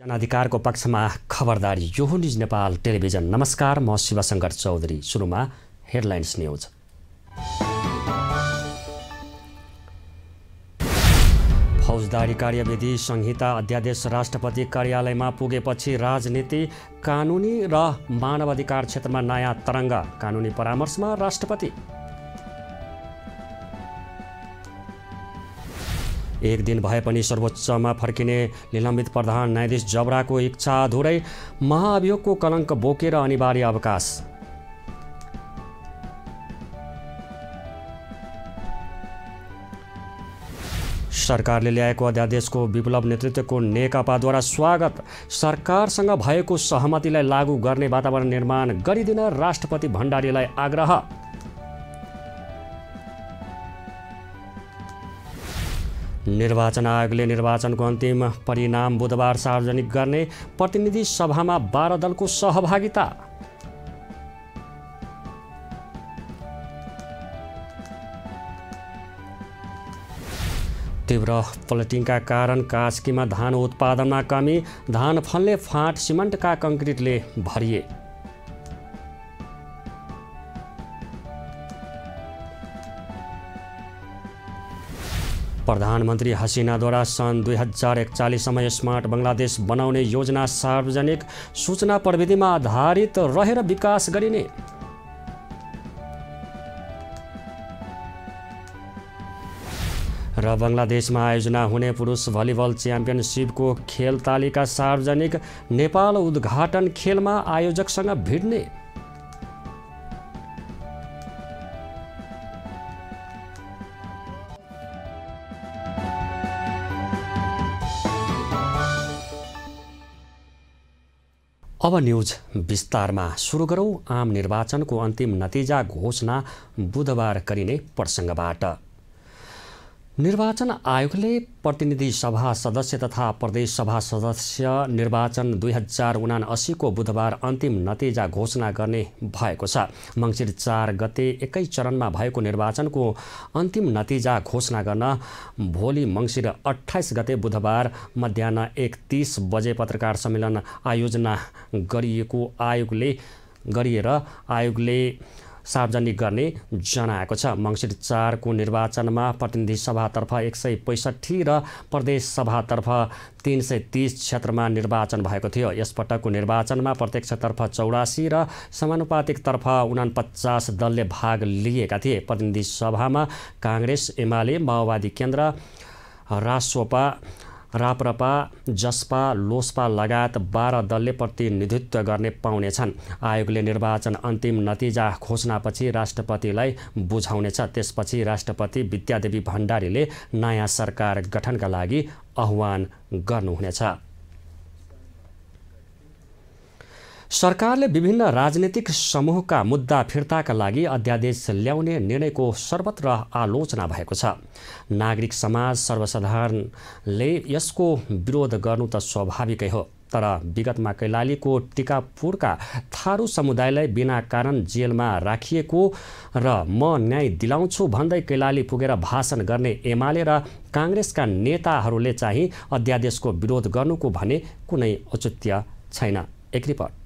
जनाधिकारको पक्षमा खबरदारी यो हो निज नेपाल टेलिभिजन। नमस्कार, म शिवशंकर चौधरी। सुरुमा हेडलाइन्स न्यूज। फौजदारी कार्यविधि संहिता अध्यादेश राष्ट्रपति कार्यालयमा पुगेपछि राजनीति, कानुनी र मानवाधिकार क्षेत्रमा नयाँ तरङ्ग। कानुनी परामर्शमा राष्ट्रपति। एक दिन भए पनि सर्वोच्चमा फर्किने निलम्बित प्रधान न्यायाधीश जबराको इच्छा अधुरै। महाअभियोगको कलङ्क बोकेर अनिवार्य अवकाश। सरकारले ल्याएको अध्यादेशको विप्लव नेतृत्वको नेकपाद्वारा स्वागत। सरकारसँग भएको सहमतिलाई लागू गर्ने वातावरण निर्माण गरिदिन राष्ट्रपति भण्डारीलाई आग्रह। निर्वाचन आयोगले निर्वाचनको अन्तिम परिणाम बुधबार सार्वजनिक गर्ने। प्रतिनिधि सभामा 12 दलको सहभागिता। तीव्र प्लटिङका कारण कास्कीमा धान उत्पादनमा कमी। धान फल्ने फाँट सिमेन्टका कङ्क्रिटले भरिए। प्रधानमन्त्री हसिनाद्वारा सन् 2041सम्म स्मार्ट बङ्गलादेश बनाउने योजना सार्वजनिक। सूचना प्रविधिमा आधारित रहेर विकास गरिने। र बङ्गलादेशमा आयोजना हुने पुरुष भलिबल च्याम्पियनसिपको खेल तालिका सार्वजनिक। नेपाल उद्घाटन खेलमा आयोजकसँग भिड्ने। अब न्यूज विस्तारमा। सुरु गरौँ आम निर्वाचनको अन्तिम नतिजा घोषणा बुधबार गरिने प्रसङ्गबाट। निर्वाचन आयोगले प्रतिनिधि सभा सदस्य तथा प्रदेश सभा सदस्य निर्वाचन 2079 को बुधबार अन्तिम नतिजा घोषणा गर्ने भएको छ। मङ्सिर 4 गते एकै चरणमा भएको निर्वाचनको अन्तिम नतिजा घोषणा गर्न भोलि मङ्सिर 28 गते बुधबार मध्याह 1:30 बजे पत्रकार सम्मेलन आयोजना गरिएर आयोगले सार्वजनिक गर्ने जनाएको छ। मङ्सिर 4 को निर्वाचनमा प्रतिनिधि सभातर्फ 165 र प्रदेश सभातर्फ 330 क्षेत्रमा निर्वाचन भएको थियो। यसपटकको निर्वाचनमा प्रत्यक्षतर्फ 84 र समानुपातिकतर्फ 49 दलले भाग लिएका थिए। प्रतिनिधि सभामा काङ्ग्रेस, एमाले, माओवादी केन्द्र, रासोपा, राप्रपा, जसपा, लोसपा लगायत 12 दलले प्रतिनिधित्व गर्ने पाउनेछन्। आयोगले निर्वाचन अन्तिम नतिजा घोषणापछि राष्ट्रपतिलाई बुझाउनेछ। त्यसपछि राष्ट्रपति विद्यादेवी भण्डारीले नयाँ सरकार गठनका लागि आह्वान गर्नुहुनेछ। सरकारले विभिन्न राजनीतिक समूहका मुद्दा फिर्ताका लागि अध्यादेश ल्याउने निर्णयको सर्वत्र आलोचना भएको छ। नागरिक समाज सर्वसाधारणले यसको विरोध गर्नु त स्वाभाविकै हो। तर विगतमा कैलालीको टिकापुरका थारू समुदायलाई बिना कारण जेलमा राखिएको र म न्याय दिलाउँछु भन्दै कैलाली पुगेर भाषण गर्ने एमाले र काङ्ग्रेसका नेताहरूले चाहिँ अध्यादेशको विरोध गर्नुको भने कुनै औचित्य छैन। एक रिपोर्ट।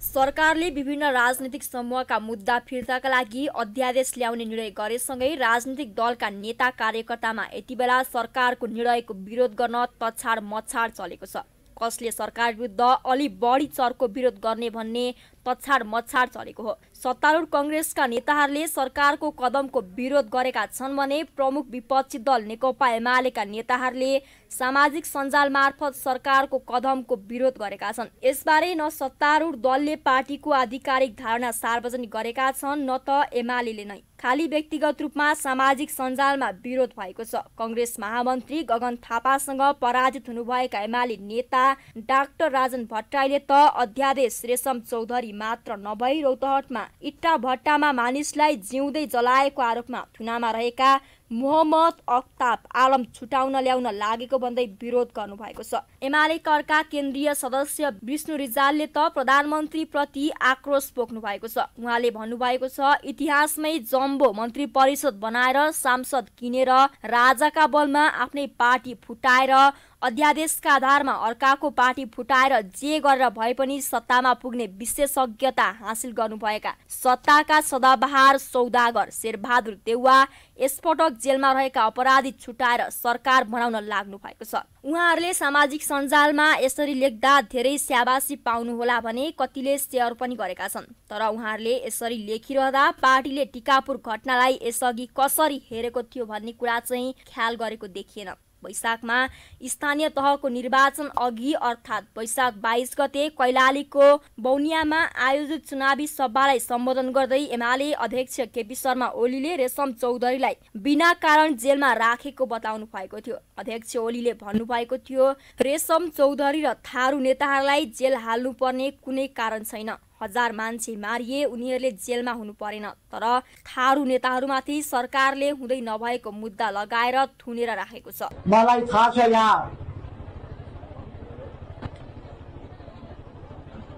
सरकारले विभिन्न राजनीतिक समूहका मुद्दा फिर्ताका लागि अध्यादेश ल्याउने निर्णय गरेसँगै राजनीतिक दलका नेता कार्यकर्तामा यति बेला सरकारको निर्णयको विरोध गर्न तछाड मछाड चलेको छ। कसले सरकार विरुद्ध अलि बढी चर्को विरोध गर्ने भन्ने तछाड मछाड चलेको हो। सत्तारूढ कांग्रेसका नेताहरूले सरकारको कदमको विरोध गरेका छन् भने प्रमुख विपक्षी दल नेकपा एमालेका नेताहरूले सामाजिक सञ्जाल मार्फत सरकारको कदमको विरोध गरेका छन्। यसबारे न सत्तारूढ दलले पार्टीको आधिकारिक धारणा सार्वजनिक गरेका छन् न त एमालेले नै। खाली व्यक्तिगत रूपमा सामाजिक सञ्जालमा विरोध भएको छ। कांग्रेस महामन्त्री गगन थापासँग पराजित हुनुभएका एमाले नेता डाक्टर राजन भट्टराईले त अध्यादेश रेशम चौधरी मात्र नभई रौतहटमा इट्टा भट्टामा मानिसलाई जिउँदै जलाएको आरोपमा थुनामा रहेका मोहम्मद अफ्ताब आलम छुटाउन ल्याउन लागेको भन्दै विरोध गर्नु भएको छ। एमालेका अर्का केन्द्रीय सदस्य विष्णु रिजालले त प्रधानमन्त्री प्रति आक्रोश पोख्नु भएको छ। उहाँले भन्नुभएको छ, इतिहासमै जम्बो मन्त्री परिषद बनाएर सांसद किनेर राजाका बलमा आफ्नै पार्टी फुटाएर अध्यादेशका आधारमा अर्काको पार्टी फुटाएर जे गरेर भए पनि सत्तामा पुग्ने विशेषज्ञता हासिल गर्नुभएका सत्ताका सदाबहार सौदागर शेरबहादुर देउवा यसपटक जेलमा रहेका अपराधी छुटाएर सरकार बनाउन लाग्नु भएको छ। उहाँहरूले सामाजिक सञ्जालमा यसरी लेख्दा धेरै स्याबासी पाउनुहोला भने कतिले शेयर पनि गरेका छन्। तर उहाँहरूले यसरी लेखिरहँदा पार्टीले टिकापुर घटनालाई यसअघि कसरी हेरेको थियो भन्ने कुरा चाहिँ ख्याल गरेको देखिएन। वैशाखमा स्थानीय तहको निर्वाचन अघि अर्थात् वैशाख 22 गते कैलालीको बौनियामा आयोजित चुनावी सभालाई सम्बोधन गर्दै एमाले अध्यक्ष केपी शर्मा ओलीले रेशम चौधरीलाई बिना कारण जेलमा राखेको बताउनु भएको थियो। अध्यक्ष ओलीले भन्नुभएको थियो, रेशम चौधरी र थारू नेताहरूलाई जेल हाल्नुपर्ने कुनै कारण छैन। 1000 मान्छे मारिए, उनीहरूले जेलमा हुनु परेन। तर थारू नेताहरूमाथि सरकारले हुँदै नभएको मुद्दा लगाएर थुनेर राखेको छ। मलाई थाहा छ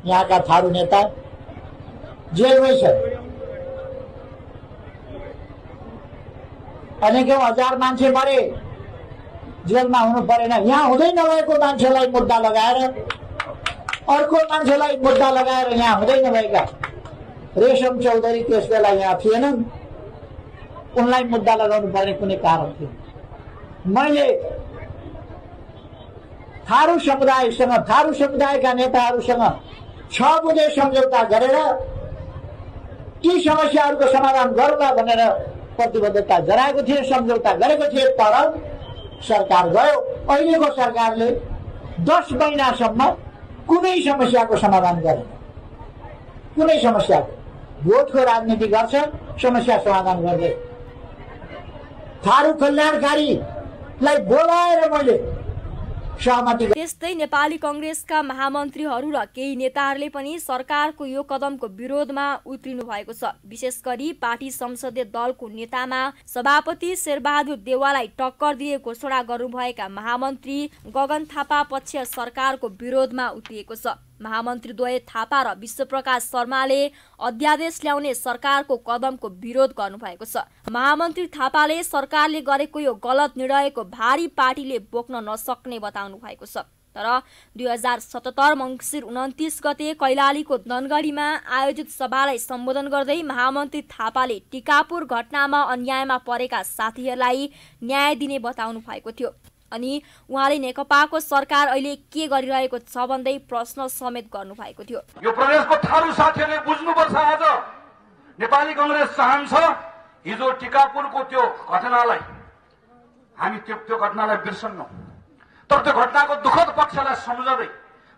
यहाँका थारू नेता जेलमै छ। अनेकौं 1000 मान्छे मरे, जेलमा हुनु परेन। यहाँ हुँदै नभएको मान्छेलाई मुद्दा लगाएर, अर्को मान्छेलाई मुद्दा लगाएर यहाँ हुँदै नभएका रेशम चौधरी त्यस बेला यहाँ थिएनन्, उनलाई मुद्दा लगाउनु पर्ने कुनै कारण थियो? मैले थारू समुदायसँग, थारू समुदायका नेताहरूसँग 6 बुँदे सम्झौता गरेर ती समस्याहरूको समाधान गरौँला भनेर प्रतिबद्धता जनाएको थिए, सम्झौता गरेको थिए। तर सरकार गयो। अहिलेको सरकारले 10 महिनासम्म कुनै समस्याको समाधान गरेन। कुनै समस्याको भोटको राजनीति गर्छ, समस्या समाधान गर्दै। थारू कल्याणकारीलाई बोलाएर मैले सहमति। त्यस्तै नेपाली कांग्रेसका महामन्त्रीहरू र केही नेताहरूले पनि सरकारको यो कदमको विरोधमा उत्रिनु भएको छ। विशेष गरी पार्टी संसदीय दलको नेतामा सभापति शेरबहादुर देउवालाई टक्कर दिए घोषणा गर्नुभएका महामन्त्री गगन थापा पक्ष सरकारको विरोधमा उत्रिएको छ। महामन्त्री द्वय थापा र विश्वप्रकाश शर्माले अध्यादेश ल्याउने सरकारको कदमको विरोध गर्नुभएको छ। महामन्त्री थापाले सरकारले गरेको यो गलत निर्णयको भारी पार्टीले बोक्न नसक्ने बताउनु भएको छ। तर 2077 मङ्सिर 29 गते कैलालीको दनगढीमा आयोजित सभालाई सम्बोधन गर्दै महामन्त्री थापाले टिकापुर घटनामा अन्यायमा परेका साथीहरूलाई न्याय दिने बताउनु भएको थियो। अनि उहाँले नेकपाको सरकार अहिले के गरिरहेको छ भन्दै प्रश्न समेत गर्नु भएको थियो। यो प्रदेशको थारू साथीहरूले बुझ्नुपर्छ। आज नेपाली कांग्रेस चाहन्छ हिजो टिकापुरको त्यो घटनालाई हामी त्यो घटनालाई बिर्सन्नौं, तर त्यो घटनाको दुःखद पक्षलाई सम्झँदै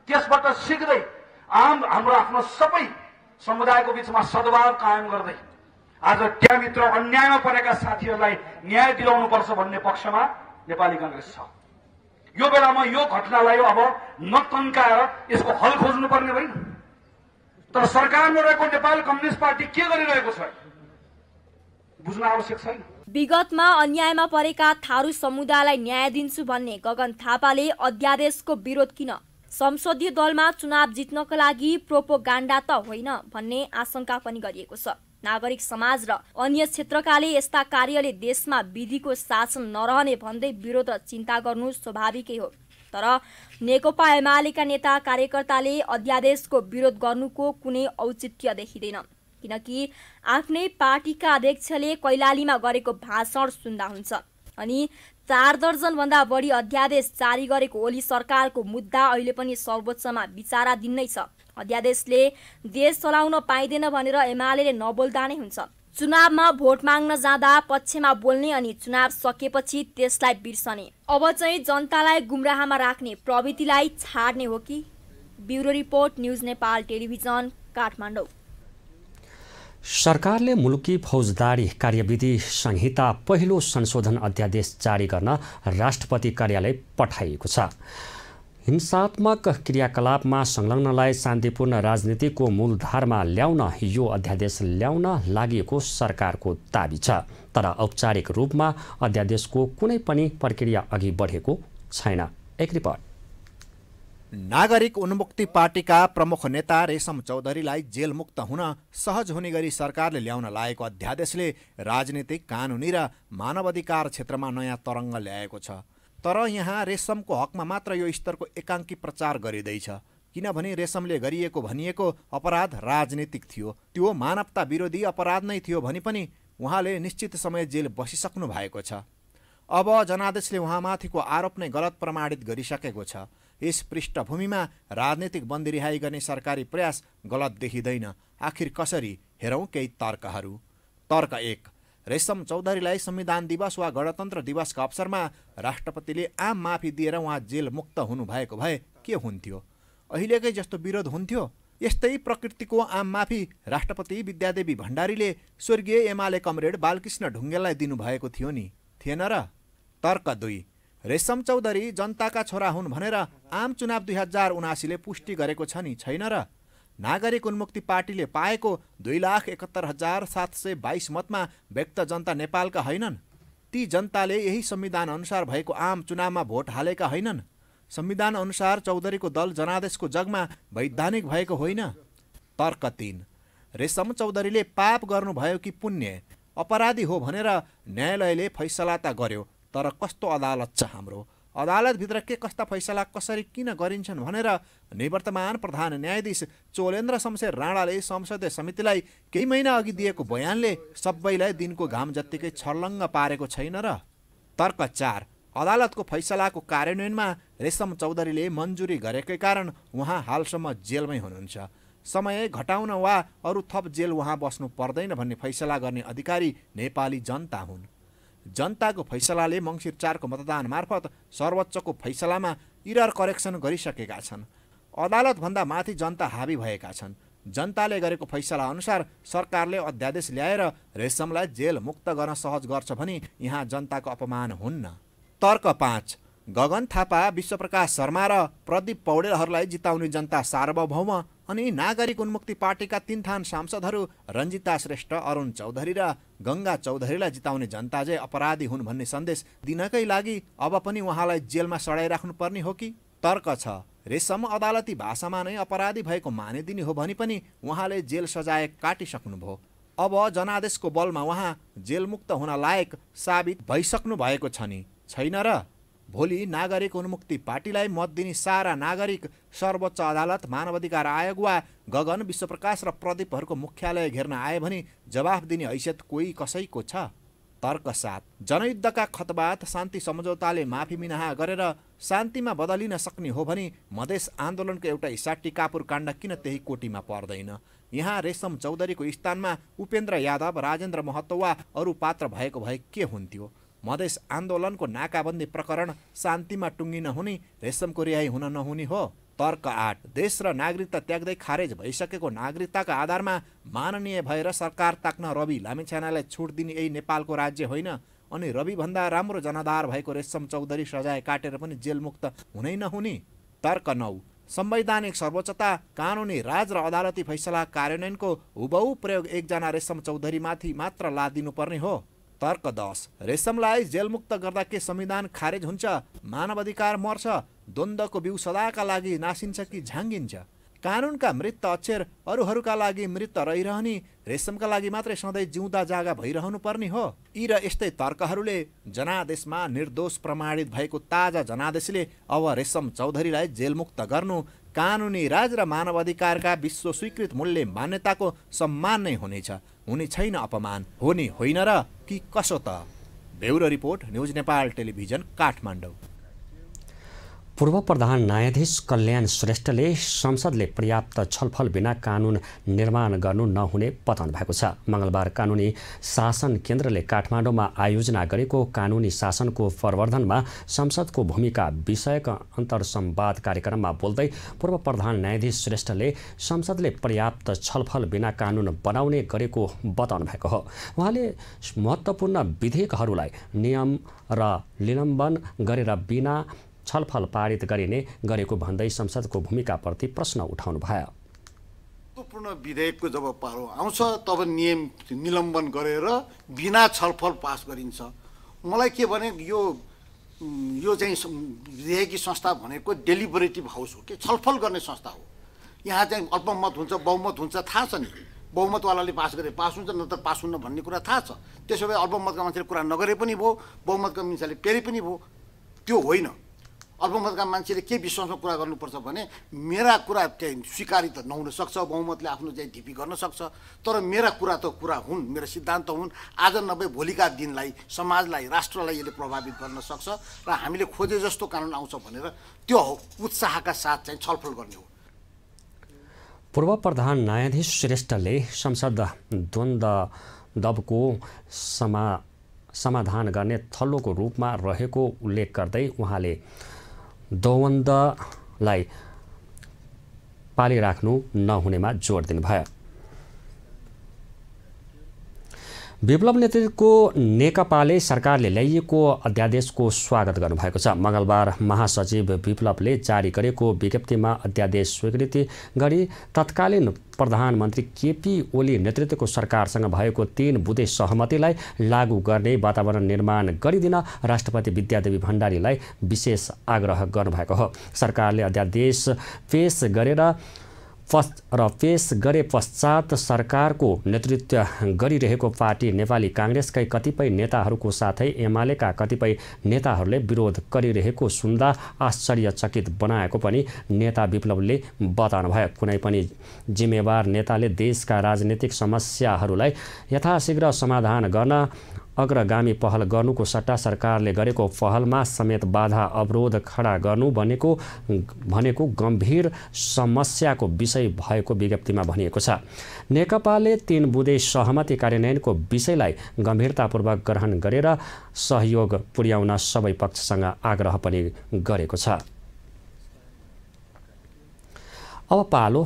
त्यसबाट सिक्दै हाम्रो आफ्नो सबै समुदायको बीचमा सद्भाव कायम गर्दै आज त्यहाँभित्र अन्यायमा परेका साथीहरूलाई न्याय दिलाउनु पर्छ भन्ने पक्षमा नेपाली कांग्रेस छ। यो बेलामा यो घटनालाई अब नतन्काएर यसको हल खोज्नु पर्ने होइन, तर सरकारमा रहेको नेपाली कम्युनिस्ट पार्टी के गरिरहेको छ बुझ्न आवश्यक छैन। विगतमा अन्यायमा परेका थारू समुदायलाई न्याय दिन्छु भन्ने गगन थापाले अध्यादेशको विरोध किन? संसदीय दलमा चुनाव जित्नको लागि प्रोपोगान्डा त होइन भन्ने आशंका पनि गरिएको छ। नागरिक समाज र अन्य क्षेत्रकाले यस्ता कार्यले देशमा विधिको शासन नरहने भन्दै विरोध र चिन्ता गर्नु स्वाभाविकै हो। तर नेकपा एमालेका नेता कार्यकर्ताले अध्यादेशको विरोध गर्नुको कुनै औचित्य देखिँदैन, किनकि आफ्नै पार्टीका अध्यक्षले कैलालीमा गरेको भाषण सुन्दा हुन्छ। अनि 4 दर्जन भन्दा बढी अध्यादेश जारी गरेको ओली सरकारको मुद्दा अहिले पनि सर्वोच्चमा विचाराधीन नै छ। अध्यादेशले देश चलाउन पाइँदैन भनेर एमालेले नबोल्दा नै हुन्छ। चुनावमा भोट माग्न जाँदा पक्षमा बोल्ने अनि चुनाव सकेपछि त्यसलाई बिर्सने, अब चाहिँ जनतालाई गुमराहमा राख्ने प्रवृत्तिलाई छाड्ने हो कि? Bureau report, news Nepal television, Kathmandu. सरकारले मुलुकी फौजदारी कार्यविधि संहिता पहिलो संशोधन अध्यादेश जारी गर्न राष्ट्रपति कार्यालय पठाइएको छ। हिंसात्मक क्रियाकलापमा संलग्नलाई शान्तिपूर्ण राजनीतिको मूलधारमा ल्याउन यो अध्यादेश ल्याउन लागि सरकारको दाबी छ। तर औपचारिक रूपमा अध्यादेशको कुनै पनि प्रक्रिया अघि बढेको छैन। एक रिपोर्ट। नागरिक उन्मुक्ति पार्टीका प्रमुख नेता रेशम चौधरीलाई जेलमुक्त हुन सहज हुने गरी सरकारले ल्याउन लागेको अध्यादेशले राजनीतिक, कानुनी र मानवाधिकार क्षेत्रमा नयाँ तरङ्ग ल्याएको छ। तर यहाँ रेशमको हकमा मात्र यो स्तरको एकाङ्की प्रचार गरिँदैछ, किनभने रेशमले गरिएको भनिएको अपराध राजनीतिक थियो। त्यो मानवता विरोधी अपराध नै थियो भने पनि उहाँले निश्चित समय जेल बसिसक्नु भएको छ। अब जनादेशले उहाँमाथिको आरोप नै गलत प्रमाणित गरिसकेको छ। यस पृष्ठभूमिमा राजनीतिक बन्दी रिहाई गर्ने सरकारी प्रयास गलत देखिँदैन। आखिर कसरी? हेरौँ केही तर्कहरू। तर्क 1, रेशम चौधरीलाई संविधान दिवस वा गणतन्त्र दिवसका अवसरमा राष्ट्रपतिले आम माफी दिएर उहाँ जेल मुक्त हुनुभएको भए के हुन्थ्यो? अहिलेकै जस्तो विरोध हुन्थ्यो? यस्तै प्रकृतिको आम माफी राष्ट्रपति विद्यादेवी भण्डारीले स्वर्गीय एमाले कमरेड बालकृष्ण ढुङ्गेललाई दिनुभएको थियो नि, थिएन र? तर्क 2, रेशम चौधरी जनताका छोरा हुन् भनेर आम चुनाव 2079ले पुष्टि गरेको छ नि, छैन र? नागरिक उन्मुक्ति पार्टीले पाएको 2,71,722 मतमा व्यक्त जनता नेपालका होइनन्? ती जनताले यही संविधान अनुसार भएको आम चुनावमा भोट हालेका होइनन्? संविधान अनुसार चौधरीको दल जनादेशको जगमा वैधानिक भएको होइन? तर्क 3, रेशम चौधरीले पाप गर्नुभयो कि पुण्य? अपराधी हो भनेर न्यायालयले फैसला त गर्यो, तर कस्तो अदालत छ हाम्रो? अदालतभित्र के कस्ता फैसला कसरी किन गरिन्छन् भनेर निवर्तमान प्रधान न्यायाधीश चोलेन्द्र शमशेर राणाले संसदीय समितिलाई केही महिना अघि दिएको बयानले सबैलाई दिनको घाम जत्तिकै छर्लङ्ग पारेको छैन र? तर्क 4, अदालतको फैसलाको कार्यान्वयनमा रेशम चौधरीले मन्जुरी गरेकै कारण उहाँ हालसम्म जेलमै हुनुहुन्छ। समय घटाउन वा अरू थप जेल उहाँ बस्नु पर्दैन भन्ने फैसला गर्ने अधिकारी नेपाली जनता हुन्। जनताको फैसलाले मङ्सिर 4 को मतदान मार्फत सर्वोच्चको फैसलामा इरर करेक्सन गरिसकेका छन्। अदालतभन्दा माथि जनता हावी भएका छन्। जनताले गरेको फैसला अनुसार सरकारले अध्यादेश ल्याएर रेशमलाई जेल मुक्त गर्न सहज गर्छ भने यहाँ जनताको अपमान हुन्न। तर्क 5, गगन थापा, विश्वप्रकाश शर्मा र प्रदीप पौडेलहरूलाई जिताउने जनता सार्वभौम अनि नागरिक उन्मुक्ति पार्टीका 3 थान सांसदहरू रञ्जिता श्रेष्ठ, अरुण चौधरी र गङ्गा चौधरीलाई जिताउने जनता चाहिँ अपराधी हुन् भन्ने सन्देश दिनकै लागि अब पनि उहाँलाई जेलमा सडाइराख्नु पर्ने हो कि? तर्क 6, रेशम अदालती भाषामा नै अपराधी भएको मानिदिने हो भने पनि उहाँले जेल सजाय काटिसक्नुभयो। अब जनादेशको बलमा उहाँ जेलमुक्त हुन लायक साबित भइसक्नु भएको छ नि, छैन र? भोलि नागरिक उन्मुक्ति पार्टीलाई मत दिने सारा नागरिक सर्वोच्च अदालत, मानवाधिकार आयोग वा गगन, विश्वप्रकाश र प्रदीपहरूको मुख्यालय घेर्न आए भने जवाफ दिने हैसियत कोही कसैको छ? तर्क 7, जनयुद्धका खतबात शान्ति सम्झौताले माफी मिनाहा गरेर शान्तिमा बदलिन सक्ने हो भने मधेस आन्दोलनको एउटा हिस्सा टिकापुर काण्ड किन त्यही कोटीमा पर्दैन? यहाँ रेशम चौधरीको स्थानमा उपेन्द्र यादव, राजेन्द्र महतो वा अरू पात्र भएको भए के हुन्थ्यो? मधेस आन्दोलनको नाकाबन्दी प्रकरण शान्तिमा टुङ्गिन हुने, रेशमको रिहाई हुन नहुने हो। तर्क 8, देश र नागरिकता त्याग्दै खारेज भइसकेको नागरिकताका आधारमा माननीय भएर सरकार ताक्न रवि लामिछानेलाई छुट दिने यही नेपालको राज्य होइन? अनि रविभन्दा राम्रो जनाधार भएको रेशम चौधरी सजाय काटेर पनि जेलमुक्त हुनै नहुने? तर्क 9, संवैधानिक सर्वोच्चता, कानुनी राज र अदालती फैसला कार्यान्वयनको हुबहु प्रयोग एकजना रेशम चौधरीमाथि मात्र लादिनुपर्ने हो। तर्क 10, रेशमलाई जेलमुक्त गर्दा के संविधान खारेज हुन्छ? मानवाधिकार मर्छ? द्वन्द्वको बिउ सदाका लागि नासिन्छ कि झाङ्गिन्छ? कानुनका मृत अक्षर अरूहरूका लागि मृत रहिरहने, रेशमका लागि मात्रै सधैँ जिउँदा जागा भइरहनु पर्ने हो? यी र यस्तै तर्कहरूले जनादेशमा निर्दोष प्रमाणित भएको ताजा जनादेशले अब रेशम चौधरीलाई जेलमुक्त गर्नु कानुनी राज र मानवाधिकारका विश्व स्वीकृत मूल्य मान्यताको सम्मान नै हुनेछ, हुने छैन अपमान, हुने होइन र कि कसो त? Bureau report, news Nepal television, Kathmandu. पूर्व प्रधान न्यायाधीश कल्याण श्रेष्ठले संसदले पर्याप्त छलफल बिना कानुन निर्माण गर्नु नहुने बताउनु भएको छ। मंगलबार कानुनी शासन केन्द्रले काठमाडौँमा आयोजना गरेको कानुनी शासनको प्रवर्धनमा संसदको भूमिका विषयक अन्तर्संवाद कार्यक्रममा बोल्दै पूर्व प्रधान न्यायाधीश श्रेष्ठले संसदले पर्याप्त छलफल बिना कानुन बनाउने गरेको बताउनु भएको हो। उहाँले महत्त्वपूर्ण विधेयकहरूलाई नियम र निलम्बन गरेर बिना छलफल पारित गरिने गरेको भन्दै संसदको भूमिकाप्रति प्रश्न उठाउनु भयो। महत्त्वपूर्ण विधेयकको जब पारो आउँछ तब नियम निलम्बन गरेर बिना छलफल पास गरिन्छ। मलाई के भने यो चाहिँ विधेयकी संस्था भनेको डेलिबरेटिभ हाउस हो कि छलफल गर्ने संस्था हो। यहाँ चाहिँ अल्पमत हुन्छ, बहुमत हुन्छ, थाहा छ नि। बहुमतवालाले पास गरे पास हुन्छ, नत्र पास हुन्न भन्ने कुरा थाहा छ। त्यसो भए अल्पमतका मान्छेले कुरा नगरे पनि भयो, बहुमतका मान्छेले पेरे पनि भयो। त्यो होइन। अल्पमतका मान्छेले के विश्वासमा कुरा गर्नुपर्छ भने मेरा कुरा चाहिँ स्वीकारित नहुन सक्छ, बहुमतले आफ्नो चाहिँ ढिपी गर्न सक्छ, तर मेरा कुरा त कुरा हुन्, मेरा सिद्धान्त हुन्। आज नभए भोलिका दिनलाई, समाजलाई, राष्ट्रलाई यसले प्रभावित गर्न सक्छ र हामीले खोजे जस्तो कानुन आउँछ भनेर त्यो उत्साहका साथ चाहिँ छलफल गर्ने हो। पूर्व प्रधान न्यायाधीश श्रेष्ठले संसद द्वन्द्वको समाधान गर्ने थल्लोको रूपमा रहेको उल्लेख गर्दै उहाँले द्वन्द्वलाई पालिराख्नु नहुनेमा जोड दिनुभयो। विप्लव नेतृत्वको नेकपाले सरकारले ल्याइएको अध्यादेशको स्वागत गर्नुभएको छ। मंगलबार महासचिव विप्लवले जारी गरेको विज्ञप्तिमा अध्यादेश स्वीकृति गरी तत्कालीन प्रधानमन्त्री केपी ओली नेतृत्वको सरकारसँग भएको 3 बुँदे सहमतिलाई लागू गर्ने वातावरण निर्माण गरिदिन राष्ट्रपति विद्यादेवी भण्डारीलाई विशेष आग्रह गर्नुभएको हो। सरकारले अध्यादेश पेश गरे पश्चात सरकारको नेतृत्व गरिरहेको पार्टी नेपाली कांग्रेसकै कतिपय नेताहरूको साथै एमालेका कतिपय नेताहरूले विरोध गरिरहेको सुन्दा आश्चर्यचकित बनाएको पनि नेता विप्लवले बताउनुभयो। कुनै पनि जिम्मेवार नेताले देशका राजनीतिक समस्याहरूलाई यथाशीघ्र समाधान गर्न अग्रगामी पहल गर्नुको सट्टा सरकारले गरेको पहलमा समेत बाधा अवरोध खडा गर्नु भनेको गम्भीर समस्याको विषय भएको विज्ञप्तिमा भनिएको छ। नेकपाले 3 बुँदे सहमति कार्यान्वयनको विषयलाई गम्भीरतापूर्वक ग्रहण गरेर सहयोग पुर्याउन सबै पक्षसँग आग्रह पनि गरेको छ। अब पालो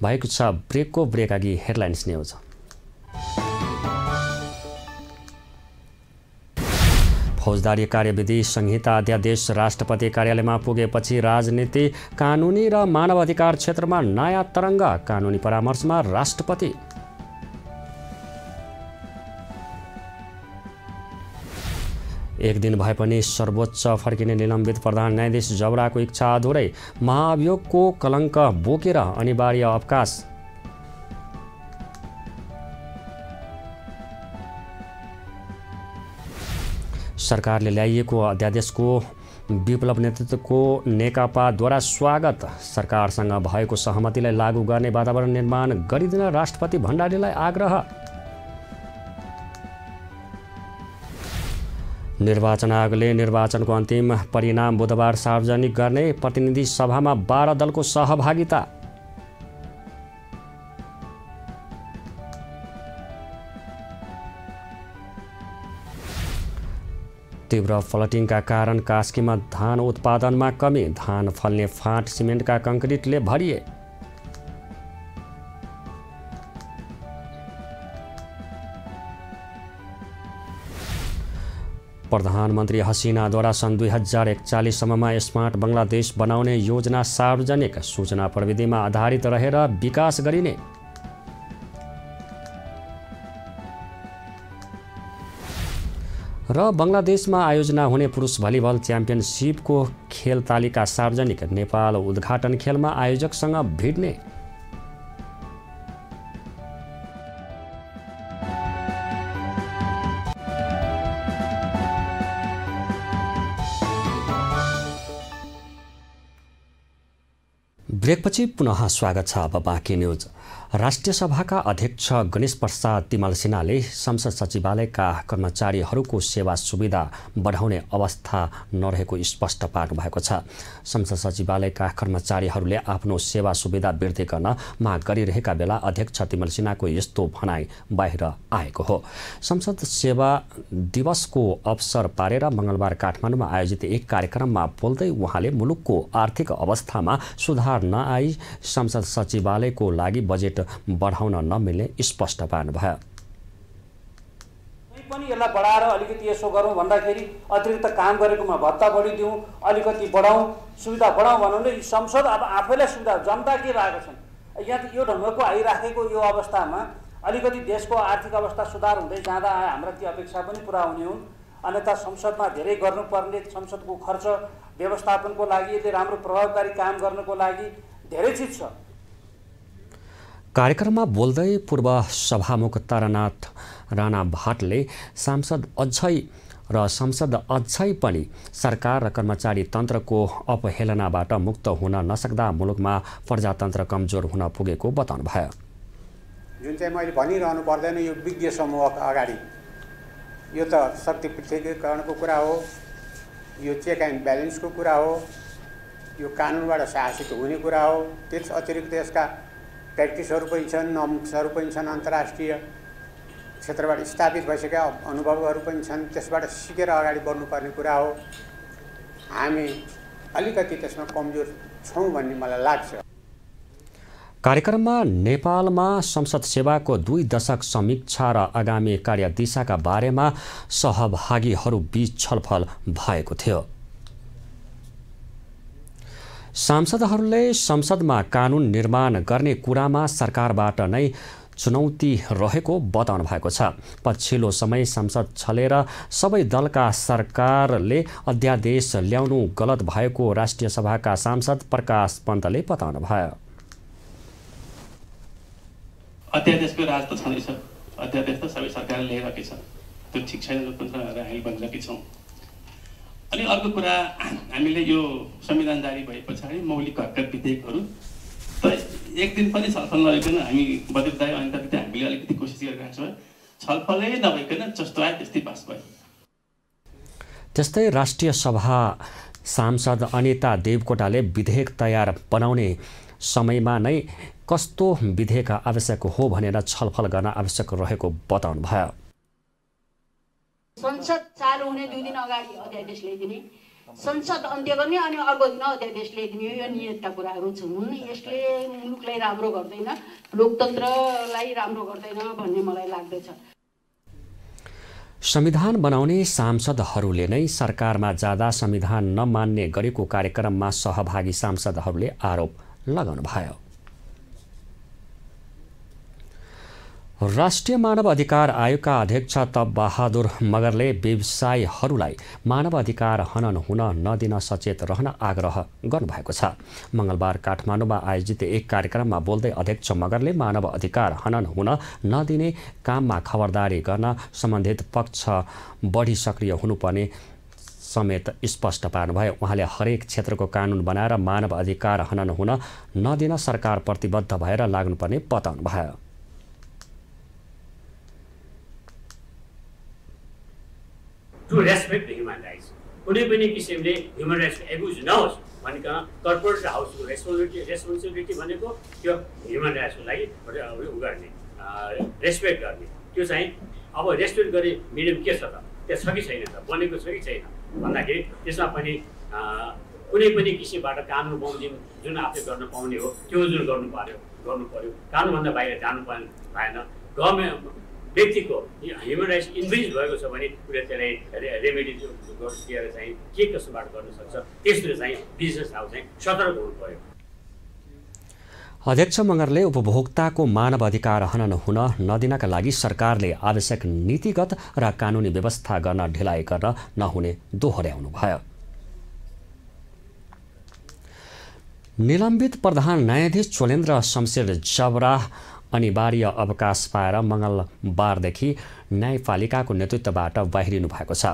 भएको छ ब्रेकको। ब्रेकअघि हेडलाइन्स न्यूज। फौजदारी कार्यविधि संहिता अध्यादेश राष्ट्रपति कार्यालयमा पुगेपछि राजनीति, कानुनी र मानव अधिकार क्षेत्रमा नयाँ तरङ्ग। कानुनी परामर्शमा राष्ट्रपति। एक दिन भए पनि सर्वोच्च फर्किने निलम्बित प्रधान न्यायाधीश जबराको इच्छा अधुरै। महाभियोगको कलङ्क बोकेर अनिवार्य अवकाश। सरकारले ल्याइएको अध्यादेशको विप्लव नेतृत्वको नेकपाद्वारा स्वागत। सरकारसँग भएको सहमतिलाई लागू गर्ने वातावरण निर्माण गरिदिन राष्ट्रपति भण्डारीलाई आग्रह। निर्वाचन आयोगले निर्वाचनको अन्तिम परिणाम बुधबार सार्वजनिक गर्ने। प्रतिनिधि सभामा 12 दलको सहभागिता। तीव्र फ्लडिङका कारण कास्कीमा धान उत्पादनमा कमी। धान फल्ने फाँट सिमेन्टका कङ्क्रिटले भरिए। प्रधानमन्त्री हसिनाद्वारा सन् 2041 सम्ममा स्मार्ट बङ्गलादेश बनाउने योजना सार्वजनिक। सूचना प्रविधिमा आधारित रहेर विकास गरिने। र बङ्गलादेशमा आयोजना हुने पुरुष भलिबल च्याम्पियनसिपको खेल तालिका सार्वजनिक। नेपाल उद्घाटन खेलमा आयोजकसँग भिड्ने। ब्रेकपछि पुनः स्वागत छ। अब बाँकी न्यूज। राष्ट्रिय सभाका अध्यक्ष गणेश प्रसाद तिमल सिन्हाले संसद सचिवालयका कर्मचारीहरूको सेवा सुविधा बढाउने अवस्था नरहेको स्पष्ट पार्नु भएको छ। संसद सचिवालयका कर्मचारीहरूले आफ्नो सेवा सुविधा वृद्धि गर्न माग गरिरहेका बेला अध्यक्ष तिमल सिन्हाको यस्तो भनाइ बाहिर आएको हो। संसद सेवा दिवसको अवसर पारेर मंगलबार काठमाडौँमा आयोजित एक कार्यक्रममा बोल्दै उहाँले मुलुकको आर्थिक अवस्थामा सुधार नआई संसद सचिवालयको लागि बजेट बढाउन नमिल्ने स्पष्ट पार्नुभयो। पनि यसलाई बढाएर अलिकति यसो गरौँ भन्दाखेरि अतिरिक्त काम गरेकोमा भत्ता बढी दिउँ, अलिकति बढाउँ, सुविधा बढाउँ भन्नु नै संसद अब आफैलाई सुविधा जनता के रहेका छन्। यहाँ यो ढङ्गको आइराखेको यो अवस्थामा अलिकति देशको आर्थिक अवस्था सुधार हुँदै जाँदा हाम्रा ती अपेक्षा पनि पुरा हुने हुन्। अन्यथा संसदमा धेरै गर्नुपर्ने, संसदको खर्च व्यवस्थापनको लागि, यसले राम्रो प्रभावकारी काम गर्नको लागि धेरै चिज छ। कार्यक्रममा बोल्दै पूर्व सभामुख तारानाथ राणा भाटले सांसद अझै र संसद अझै पनि सरकार र कर्मचारी तन्त्रको अपहेलनाबाट मुक्त हुन नसक्दा मुलुकमा प्रजातन्त्र कमजोर हुन पुगेको बताउनुभयो। जुन चाहिँ मैले भनिरहनु पर्दैन यो विज्ञ समूह अगाडि यो त शक्ति पृथकीकरणको कुरा हो, यो चेक एन्ड ब्यालेन्सको कुरा हो, यो कानुनबाट शासित हुने कुरा हो। त्यस अतिरिक्त यसका प्र्याक्टिसहरू पनि छन्, नर्म्सहरू पनि छन्, अन्तर्राष्ट्रिय क्षेत्रबाट स्थापित भइसकेका अनुभवहरू पनि छन्। त्यसबाट सिकेर अगाडि बढ्नुपर्ने कुरा हो। हामी अलिकति त्यसमा कमजोर छौँ भन्ने मलाई लाग्छ। कार्यक्रममा नेपालमा संसद सेवाको 2 दशक समीक्षा र आगामी कार्यदिशाका बारेमा सहभागीहरूबीच छलफल भएको थियो। सांसदहरूले संसदमा कानुन निर्माण गर्ने कुरामा सरकारबाट नै चुनौती रहेको बताउनु भएको छ। पछिल्लो समय संसद छलेर सबै दलका सरकारले अध्यादेश ल्याउनु गलत भएको राष्ट्रिय सभाका सांसद प्रकाश पन्तले बताउनु भयो। अध्यादेशको राज त छँदैछ, अध्यादेश त सबै सरकारले ल्याइरहेकै छ, त्यो ठिक छैन लोकतन्त्र हामी भनिरहेकै छौँ। अनि अर्को कुरा, हामीले यो संविधान जारी भए पछाडि मौलिक हकका विधेयकहरू त एक दिन पनि छलफल नगरिकन हामी बदलिँदा अनि त हामीले अलिकति कोसिस गरिरहेको छौँ। छलफलै नभइकन जस्तो आयो त्यस्तै पास भयो। त्यस्तै राष्ट्रिय सभा सांसद अनिता देवकोटाले विधेयक तयार बनाउने समयमा नै कस्तो विधेयक आवश्यक हो भनेर छलफल गर्न आवश्यक रहेको बताउनु भयो। संसद चालु हुने 2 दिन अगाडि अध्यादेश ल्याइदिने, संसद अन्त्य गर्ने अनि अर्को दिन अध्यादेश ल्याइदिने, यो नियतका कुराहरू छन्। यसले मुलुकलाई राम्रो गर्दैन, लोकतन्त्रलाई राम्रो गर्दैन भन्ने मलाई लाग्दछ। संविधान बनाउने सांसदहरूले नै सरकारमा जाँदा संविधान नमान्ने गरेको कार्यक्रममा सहभागी सांसदहरूले आरोप लगाउनु भयो। राष्ट्रिय मानव अधिकार आयोगका अध्यक्ष तप बहादुर मगरले व्यवसायीहरूलाई मानव अधिकार हनन हुन नदिन सचेत रहन आग्रह गर्नुभएको छ। मंगलबार काठमाडौँमा आयोजित एक कार्यक्रममा बोल्दै अध्यक्ष मगरले मानव अधिकार हनन हुन नदिने काममा खबरदारी गर्न सम्बन्धित पक्ष बढी सक्रिय हुनुपर्ने समेत स्पष्ट पार्नुभयो। उहाँले हरेक क्षेत्रको कानुन बनाएर मानव अधिकार हनन हुन नदिन सरकार प्रतिबद्ध भएर लाग्नुपर्ने बताउनुभयो। To respect the human rights, कुनै पनि किसिमले ह्युमन राइट्सको एब्युज नहोस् भनिकन कर्पोरेट हाउसको रेस्पोन्सिबिलिटी भनेको त्यो ह्युमन राइट्सको लागि उ गर्ने, रेस्पेक्ट गर्ने। त्यो चाहिँ अब रेस्पेक्ट गर्ने मिडियम के छ त, त्यो छ कि छैन त, बनेको छ कि छैन भन्दाखेरि त्यसमा पनि कुनै पनि किसिमबाट कानुन बमोजिम जुन आफूले गर्न पाउने हो त्यो जुन गर्नु पर्यो। कानुनभन्दा बाहिर जानु पाएन। गभर्मेन्ट व्यक्तिको ह्युमन राइट्स इन्फ्रिज भएको छ भने उसले त्यसलाई रेमेडी दिएर चाहिँ के कसोबाट गर्न सक्छ, त्यसले चाहिँ बिजनेसहरू चाहिँ सतर्क हुनु पर्यो। अध्यक्ष मगरले उपभोक्ताको मानव अधिकार हनन हुन नदिनका लागि सरकारले आवश्यक नीतिगत र कानुनी व्यवस्था गर्न ढिलाइ गर्न नहुने दोहोर्याउनु भयो। निलम्बित प्रधान न्यायाधीश चोलेन्द्र शमशेर जबरा अनिवार्य अवकाश पाएर मंगलबारदेखि न्यायपालिकाको नेतृत्वबाट बाहिरिनु भएको छ।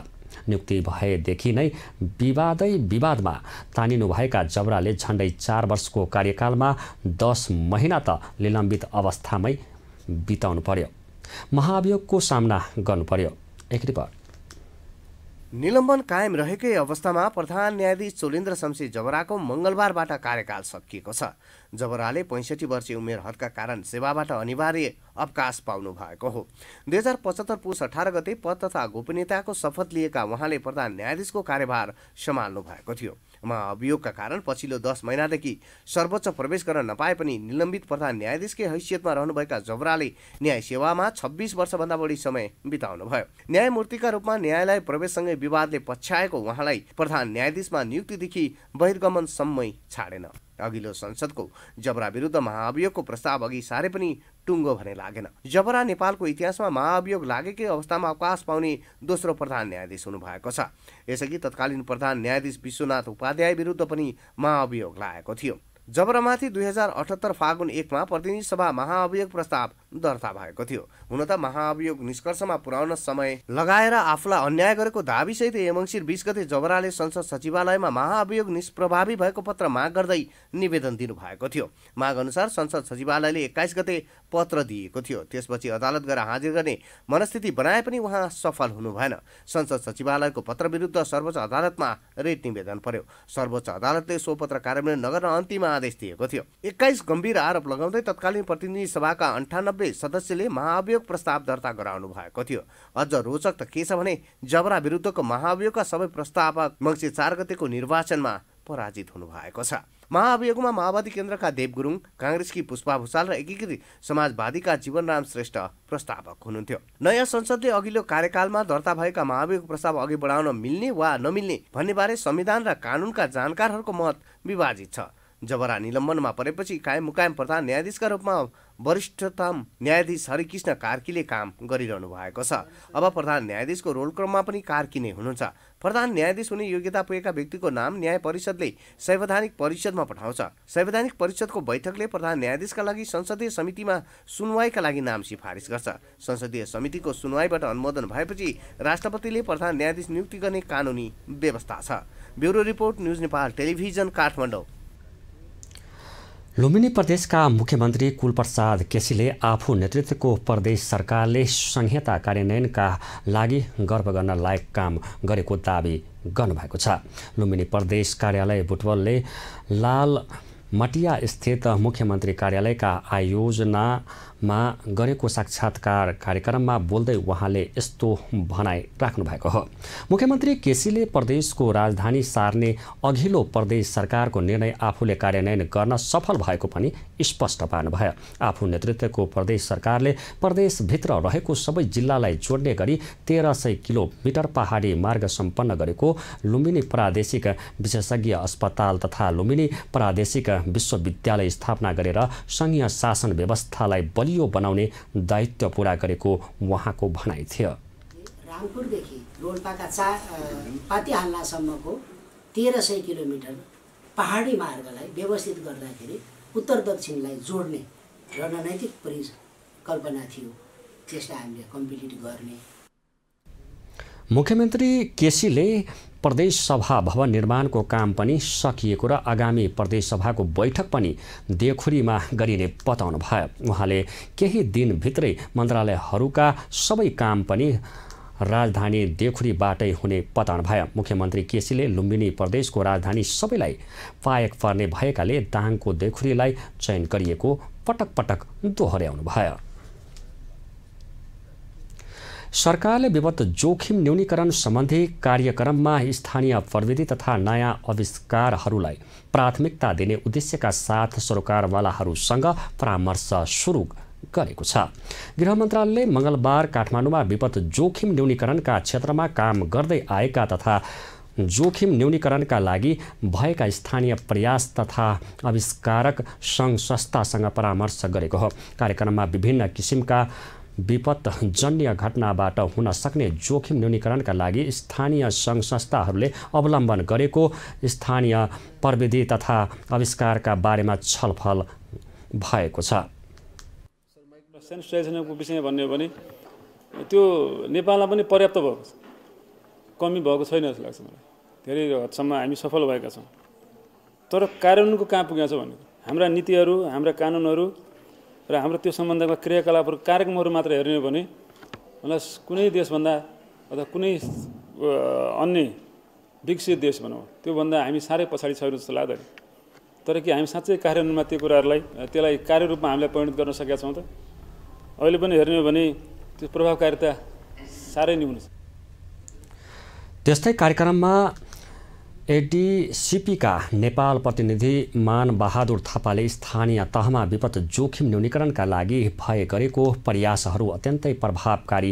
नियुक्ति भएदेखि नै विवादमा तानिनुभएका जबराले झण्डै 4 वर्षको कार्यकालमा 10 महिना त निलम्बित अवस्थामै बिताउनु पर्यो, महाभियोगको सामना गर्नु पर्यो। एक रिपोर्ट। निलम्बन कायम रहेकै अवस्थामा प्रधान न्यायाधीश चोलेन्द्र शमशेर जबराको मंगलबारबाट कार्यकाल सकिएको छ। जबराले 65 वर्षीय उमेर हदका कारण सेवाबाट अनिवार्य अवकाश पाउनु भएको हो। 2075 पुस 18 गते पद तथा गोपनीयताको शपथ लिएका उहाँले प्रधान न्यायाधीशको कार्यभार सम्हाल्नु भएको थियो। महाअभियोगका कारण पछिल्लो 10 महिनादेखि सर्वोच्च प्रवेश गर्न नपाए पनि निलम्बित प्रधान न्यायाधीशकै हैसियतमा रहनुभएका जबराले न्याय सेवामा 26 वर्षभन्दा बढी समय बिताउनु भयो। न्यायमूर्तिका रूपमा न्यायालय प्रवेशसँगै विवादले पछ्याएको उहाँलाई प्रधान न्यायाधीशमा नियुक्तिदेखि बहिर्गमनसम्मै छाडेन। अघिल्लो संसदको जबरा विरुद्ध महाअभियोगको प्रस्ताव अघि सारे पनि टुङ्गो भने लागेन। जबरा नेपालको इतिहासमा महाअभियोग लागेकै अवस्थामा अवकाश पाउने दोस्रो प्रधान न्यायाधीश हुनु भएको छ। यसअघि तत्कालीन प्रधान न्यायाधीश विश्वनाथ उपाध्याय विरुद्ध पनि महाअभियोग लागेको थियो। जबरामाथि 2078 फागुन 1 मा प्रतिनिधि सभा महाअभियोग प्रस्ताव दर्ता भएको थियो। हुन त महाअभियोग निष्कर्षमा पुर्याउन समय लगाएर आफूलाई अन्याय गरेको दाबीसहित मङ्सिर 20 गते जबराले संसद सचिवालयमा महाअभियोग निष्प्रभावी भएको पत्र माग गर्दै निवेदन दिनुभएको थियो। माग अनुसार संसद सचिवालयले 21 गते पत्र दिएको थियो। त्यसपछि अदालत गएर हाजिर गर्ने मनस्थिति बनाए पनि उहाँ सफल हुनु भएन। संसद सचिवालयको पत्र विरुद्ध सर्वोच्च अदालतमा रिट निवेदन पर्यो। सर्वोच्च अदालतले सो पत्र कार्यान्वयन नगर्न अन्तिम आदेश दिएको थियो। 21 गम्भीर आरोप लगाउँदै तत्कालीन प्रतिनिधि सभाका 98 सदस्यले महाअभियोग प्रस्ताव दर्ता गराउनु भएको थियो। अझ रोचक त के छ भने जबरा विरुद्धको महाअभियोगका सबै प्रस्तावक मङ्सिर 4 गतेको निर्वाचनमा पराजित हुनु भएको छ। महाअभियोगमा माओवादी केन्द्रका देव गुरुङ, काङ्ग्रेसकी पुष्पा भुषाल र एकीकृत समाजवादीका जीवनराम श्रेष्ठ प्रस्तावक हुनुहुन्थ्यो। नयाँ संसदले अघिल्लो कार्यकालमा दर्ता भएका महाअभियोग प्रस्ताव अघि बढाउन मिल्ने वा नमिल्ने भन्नेबारे संविधान र कानुनका जानकारहरूको मत विभाजित छ। जबरा निलम्बनमा परेपछि कायम मुकायम प्रधान न्यायाधीशका रूपमा वरिष्ठतम न्यायाधीश हरिकृष्ण कार्कीले काम गरिरहनु भएको छ। अब प्रधान न्यायाधीशको रोल क्रममा पनि कार्की नै हुनुहुन्छ। प्रधान न्यायाधीश हुने योग्यता पुगेका व्यक्तिको नाम न्याय परिषदले संवैधानिक परिषदमा पठाउँछ। संवैधानिक परिषदको बैठकले प्रधान न्यायाधीशका लागि संसदीय समितिमा सुनवाईका लागि नाम सिफारिस गर्छ। संसदीय समितिको सुनवाईबाट अनुमोदन भएपछि राष्ट्रपतिले प्रधान न्यायाधीश नियुक्ति गर्ने कानुनी व्यवस्था छ। Bureau report, news Nepal television, Kathmandu. Lumbini प्रदेशका मुख्यमन्त्री कुलप्रसाद केसीले आफू नेतृत्वको प्रदेश सरकारले संहिता कार्यान्वयनका लागि गर्व गर्न लायक काम गरेको दावी गर्नुभएको छ। लुम्बिनी प्रदेश कार्यालय बुटवलले लाल मटिया स्थित मुख्यमन्त्री कार्यालयका आयोजनामा गरेको साक्षात्कार कार्यक्रममा बोल्दै उहाँले यस्तो भनाइ राख्नु भएको हो। मुख्यमन्त्री केसीले प्रदेशको राजधानी सार्ने अघिल्लो प्रदेश सरकारको निर्णय आफूले कार्यान्वयन गर्न सफल भएको पनि स्पष्ट पार्नुभयो। आफू नेतृत्वको प्रदेश सरकारले प्रदेशभित्र रहेको सबै जिल्लालाई जोड्ने गरी 1300 किलोमिटर पहाडी मार्ग सम्पन्न गरेको लुम्बिनी प्रादेशिक विशेषज्ञ अस्पताल तथा लुम्बिनी प्रादेशिक विश्वविद्यालय स्थापना गरेर संघीय शासन व्यवस्थालाई बलियो बनाउने दायित्व पूरा गरेको उहाँको भनाइ थियो। रामपुरदेखि रोल्पाका पातिहाल्लासम्मको 1300 किलोमिटर पहाडी मार्गलाई व्यवस्थित गर्दाखेरि उत्तर दक्षिणलाई जोड्ने रणनैतिक परिकल्पना थियो। त्यसलाई हामीले कम्प्लिट गर्ने। मुख्यमन्त्री केसीले प्रदेश सभा भवन निर्माणको काम पनि सकिएको र आगामी प्रदेश सभाको बैठक पनि देखुरीमा गरिने बताउनु भयो। उहाँले केही दिनभित्रै मन्त्रालयहरूका सबै काम पनि राजधानी देखुरीबाटै हुने बताउनु भयो। मुख्यमन्त्री केसीले लुम्बिनी प्रदेशको राजधानी सबैलाई पाएक पर्ने भएकाले दाङको देखुरीलाई चयन गरिएको पटक पटक दोहोर्याउनु भयो। सरकारले विपद जोखिम न्यूनीकरण सम्बन्धी कार्यक्रममा स्थानीय प्रविधि तथा नयाँ आविष्कारहरूलाई प्राथमिकता दिने उद्देश्यका साथ सरोकारवालाहरूसँग परामर्श सुरु गरेको छ। गृह मन्त्रालयले मङ्गलबार काठमाडौँमा विपद जोखिम न्यूनीकरणका क्षेत्रमा काम गर्दै आएका तथा जोखिम न्यूनीकरणका लागि भएका स्थानीय प्रयास तथा आविष्कारक सङ्घ संस्थासँग परामर्श गरेको हो। कार्यक्रममा विभिन्न किसिमका विपदजन्य घटनाबाट हुन सक्ने जोखिम न्यूनीकरणका लागि स्थानीय सङ्घ संस्थाहरूले अवलम्बन गरेको स्थानीय प्रविधि तथा आविष्कारका बारेमा छलफल भएको छ। सेन्सिटाइजेसनको विषयमा भन्ने हो भने त्यो नेपालमा पनि पर्याप्त भएको छ, कमी भएको छैन जस्तो लाग्छ मलाई। धेरै हदसम्म हामी सफल भएका छौँ, तर कार्यान्वयनको कहाँ पुगेको छ भने हाम्रा नीतिहरू, हाम्रा कानुनहरू र हाम्रो त्यो सम्बन्धमा क्रियाकलापहरू, कार्यक्रमहरू मात्र हेर्ने हो भने मलाई कुनै देशभन्दा अथवा कुनै अन्य विकसित देश भनौँ त्योभन्दा हामी साह्रै पछाडि छैनौँ जस्तो लाग्दैन। तर के हामी साँच्चै कार्यान्वयनमा त्यो कुराहरूलाई त्यसलाई कार्यरूपमा हामीले परिणत गर्न सकेका छौँ त? अहिले पनि हेर्ने हो भने त्यो प्रभावकारिता साह्रै न्यून छ। त्यस्तै कार्यक्रममा एडीसीपीका नेपाल प्रतिनिधि मान बहादुर थापाले स्थानीय तहमा विपद जोखिम न्यूनीकरणका लागि भए गरेको प्रयासहरू अत्यन्तै प्रभावकारी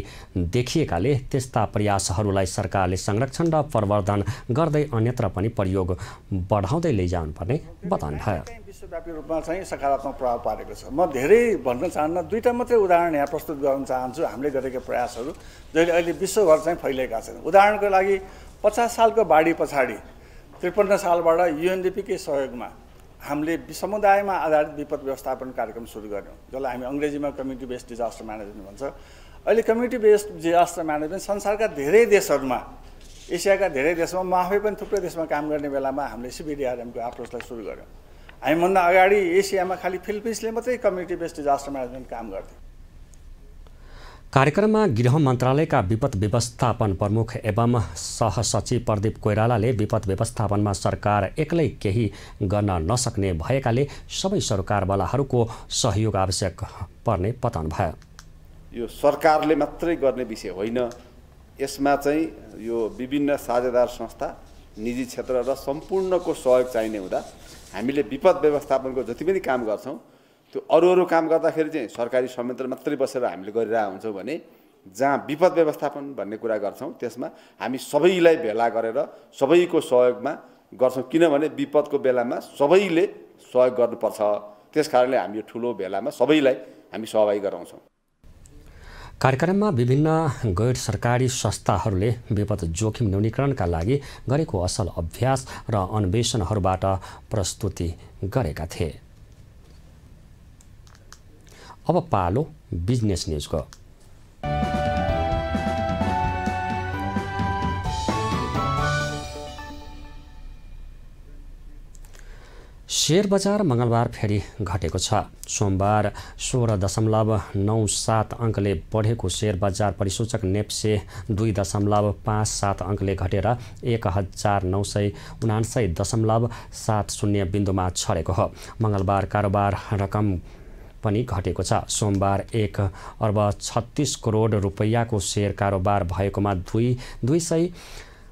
देखिएकाले त्यस्ता प्रयासहरूलाई सरकारले संरक्षण र प्रवर्धन गर्दै अन्यत्र पनि प्रयोग बढाउँदै लैजानुपर्ने बताउनुभयो। विश्वव्यापी रूपमा चाहिँ सकारात्मक प्रभाव पारेको छ। म धेरै भन्न चाहन्न, दुईटा मात्रै उदाहरण यहाँ प्रस्तुत गर्न चाहन्छु। हामीले गरेका प्रयासहरू जहिले अहिले विश्वभर चाहिँ फैलिएका छन्। उदाहरणको लागि 50 सालको बाढी पछाडि 53 सालबाट युएनडीपीकै सहयोगमा हामीले समुदायमा आधारित विपद व्यवस्थापन कार्यक्रम सुरु गर्यौँ, जसलाई हामी अङ्ग्रेजीमा कम्युनिटी बेस्ड डिजास्टर म्यानेजमेन्ट भन्छ। अहिले कम्युनिटी बेस्ड डिजास्टर म्यानेजमेन्ट संसारका धेरै देशहरूमा, एसियाका धेरै देशमा, म आफै पनि थुप्रै देशमा काम गर्ने बेलामा हामीले CBDRM को एप्रोचलाई सुरु गर्यौँ। हामीभन्दा अगाडि एसियामा खालि फिलिपिन्सले मात्रै कम्युनिटी बेस्ड डिजास्टर म्यानेजमेन्ट काम गर्थे। कार्यक्रममा गृह मन्त्रालयका विपद व्यवस्थापन प्रमुख एवं सहसचिव प्रदीप कोइरालाले विपद व्यवस्थापनमा सरकार एक्लै केही गर्न नसक्ने भएकाले सबै सरकारवालाहरूको सहयोग आवश्यक पर्ने बताउनु भयो। यो सरकारले मात्रै गर्ने विषय होइन, यसमा चाहिँ यो विभिन्न साझेदार संस्था, निजी क्षेत्र र सम्पूर्णको सहयोग चाहिने हुँदा हामीले विपद व्यवस्थापनको जति पनि काम गर्छौँ त्यो अरू काम गर्दाखेरि चाहिँ सरकारी संयन्त्र मात्रै बसेर हामीले गरिरहेको हुन्छौँ भने जहाँ विपद व्यवस्थापन भन्ने कुरा गर्छौँ त्यसमा हामी सबैलाई भेला गरेर सबैको सहयोगमा गर्छौँ, किनभने विपदको बेलामा सबैले सहयोग गर्नुपर्छ। त्यसकारणले हामी यो ठुलो भेलामा सबैलाई हामी सहभागी गराउँछौँ। कार्यक्रममा विभिन्न गैर सरकारी संस्थाहरूले विपद जोखिम न्यूनीकरणका लागि गरेको असल अभ्यास र अन्वेषणहरूबाट प्रस्तुति गरेका थिए। अब पालो बिजनेस न्युजको। शेयर बजार मंगलबार फेरि घटेको छ। सोमबार 16.97 अङ्कले बढेको शेयर बजार परिसूचक नेप्से 2.57 अङ्कले घटेर 1979.70 बिन्दुमा छरेको हो। मंगलबार कारोबार रकम पनि घटेको छ। सोमबार 1.36 करोड रुपैयाँको शेयर कारोबार भएकोमा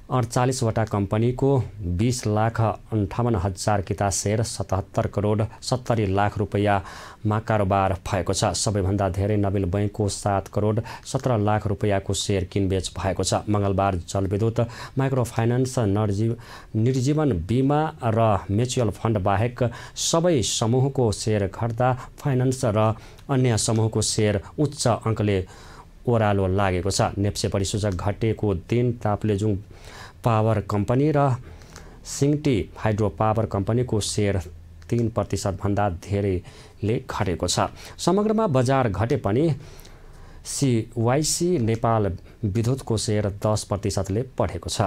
248 वटा कम्पनीको 20,58,000 किता शेयर 77 करोड 70 लाख रुपैयाँमा कारोबार भएको छ। सबैभन्दा धेरै नबिल बैंकको 7 करोड 17 लाख रुपैयाँको शेयर किनबेच भएको छ। मंगलबार जलविद्युत, माइक्रो फाइनान्स, निर्जीवन बीमा र म्युचुअल फन्ड बाहेक सबै समूहको शेयर घट्दा फाइनान्स र अन्य समूहको शेयर उच्च अङ्कले ओह्रालो लागेको छ। नेप्से परिसूचक घटेको दिन ताप्लेजुङ पावर कम्पनी र सिङटी हाइड्रो पावर कम्पनीको शेयर 3% भन्दा धेरैले घटेको छ। समग्रमा बजार घटे पनि CYC नेपाल विद्युतको शेयर 10%ले बढेको छ।